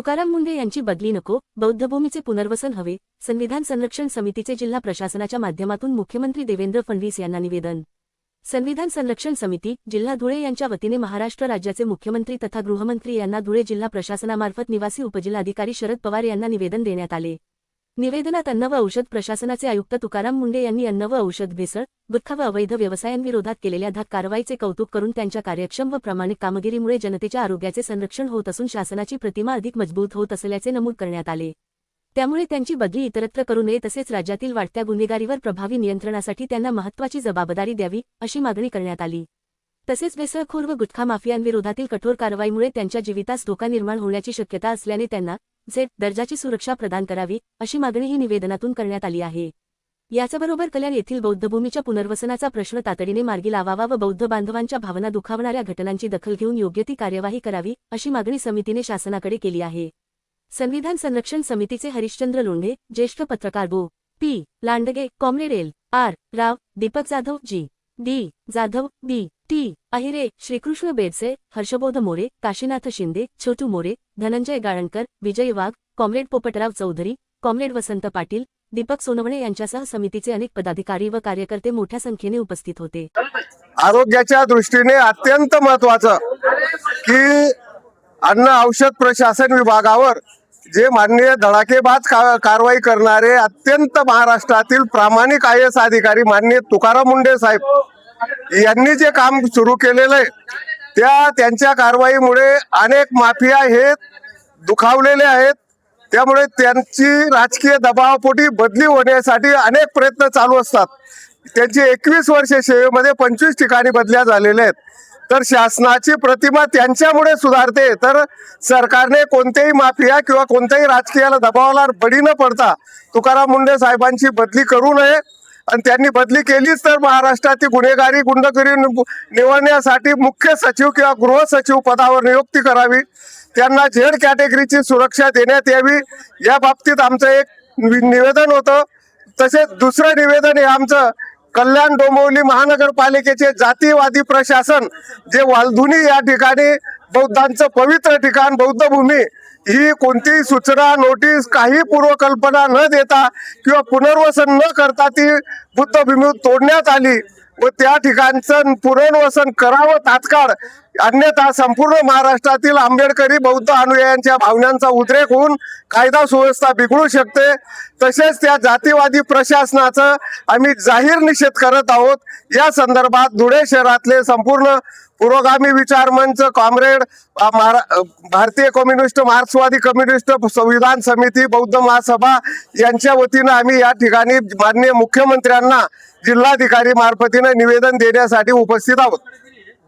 तुकाराम मुंढे यांची बदली नको, बौद्धभूमीचे पुनर्वसन हवे, संविधान संरक्षण समितीचे जिल्हा प्रशासनाच्या माध्यमातून मुख्यमंत्री देवेंद्र फडणवीस यांना निवेदन। संविधान संरक्षण समिती, जिल्हा धुळे यांच्या वतीने महाराष्ट्र राज्याचे मुख्यमंत्री तथा गृहमंत्री यांना धुळे जिल्हा प्रशासनामार्फत निवासी उपजिल्हाधिकारी शरद पवार यांना निवेदन देण्यात आले। निवेदनात अन्न व औषध प्रशासनाचे आयुक्त तुकाराम मुंढे यांनी अन्न व औषध भेसळ, गुटखा व अवैध व्यवसायांविरोधात केलेल्या धाक कारवाईचे कौतुक करून त्यांच्या कार्यक्षम व प्रामाणिक कामगिरीमुळे जनतेच्या आरोग्याचे संरक्षण होत असून शासनाची प्रतिमा अधिक मजबूत होत असल्याचे नमूद करण्यात आले। त्यामुळे त्यांची बदली इतरत्र करू नये, तसेच राज्यातील वाढत्या गुन्हेगारीवर प्रभावी नियंत्रणासाठी त्यांना महत्त्वाची जबाबदारी द्यावी, अशी मागणी करण्यात आली। तसेच भेसळखोर व गुटखा माफियांविरोधातील कठोर कारवाईमुळे त्यांच्या जीवितास धोका निर्माण होण्याची शक्यता असल्याने त्यांना झेड दर्जाची सुरक्षा प्रदान करावी, अशी मागणीही निवेदनातून करण्यात आली आहे। याचबरोबर कल्याण येथील बौद्धभूमीच्या पुनर्वसनाचा प्रश्न तातडीने मार्गी लावावा व बौद्ध बांधवांच्या भावना दुखावणाऱ्या घटनांची दखल घेऊन योग्य ती कार्यवाही करावी, अशी मागणी समितीने शासनाकडे केली आहे। संविधान संरक्षण समितीचे हरिश्चंद्र लोंढे, ज्येष्ठ पत्रकार बो. P. Landge, comrade L. R. Rao, Deepak Jadhav, G. D. Jadhav, B. T. Ahire, Shrikrishna Bedse, Harshbodh More, Kashinath Shinde, Chhotu More, Dhananjay Galankar, Vijay Wagh, comrade Popatrao Chaudhari, comrade Vasant Patil, Deepak Sonawane यांच्यासह समितीचे अनेक पदाधिकारी व कार्यकर्ते मोठ्या संख्येने उपस्थित होते। आरोग्याच्या दृष्टीने अत्यंत महत्त्वाचं की अन्न औषध प्रशासन विभागावर जे माननीय धडाकेबाज कारवाई करणारे अत्यंत महाराष्ट्रातील प्रामाणिक IAS अधिकारी माननीय तुकाराम मुंढे साहेब यांनी जे काम सुरू केलेलं आहे त्यांच्या कारवाईमुळे अनेक माफिया हे दुखावलेले आहेत। त्यामुळे त्यांची राजकीय दबावापोटी बदली होण्यासाठी अनेक प्रयत्न चालू असतात। त्यांची 21 वर्षे सेवेमध्ये 25 ठिकाणी बदल्या झालेल्या आहेत। तर शासनाची प्रतिमा त्यांच्यामुळे सुधारते। तर सरकारने कोणत्याही माफिया किंवा कोणत्याही राजकीयाला दबावाला बळी न पडता तुकाराम मुंढे साहेबांची बदली करू नये, आणि त्यांनी बदली केलीच तर महाराष्ट्रातील गुन्हेगारी गुंडगिरी निवडण्यासाठी मुख्य सचिव किंवा गृह सचिव पदावर नियुक्ती करावी, त्यांना झेड कॅटेगरीची सुरक्षा देण्यात यावी, या बाबतीत आमचं एक निवेदन होतं। तसेच दुसरं निवेदन हे आमचं कल्याण डोंबिवली महानगरपालिकेचे जातीवादी प्रशासन जे वालधुनी या ठिकाणी बौद्धांचं पवित्र ठिकाण बौद्धभूमी ही कोणतीही सूचना नोटीस काही पूर्वकल्पना न देता किंवा पुनर्वसन न करता ती बुद्धभूमी तोडण्यात आली व त्या ठिकाणचं पुनर्वसन करावं तात्काळ, अन्यथा संपूर्ण महाराष्ट्रातील आंबेडकरी बौद्ध अनुयायांच्या भावनांचा उद्रेक होऊन कायदा सुव्यवस्था बिघडू शकते। तसेच त्या जातीवादी प्रशासनाचं आम्ही जाहीर निषेध करत आहोत। या संदर्भात धुळे शहरातले संपूर्ण पुरोगामी विचार मंच, कॉम्रेड, भारतीय कम्युनिस्ट, मार्क्सवादी कम्युनिस्ट, संविधान समिती, बौद्ध महासभा यांच्या वतीनं आम्ही या ठिकाणी माननीय मुख्यमंत्र्यांना जिल्हाधिकारी मार्फतीने निवेदन देण्यासाठी उपस्थित आहोत।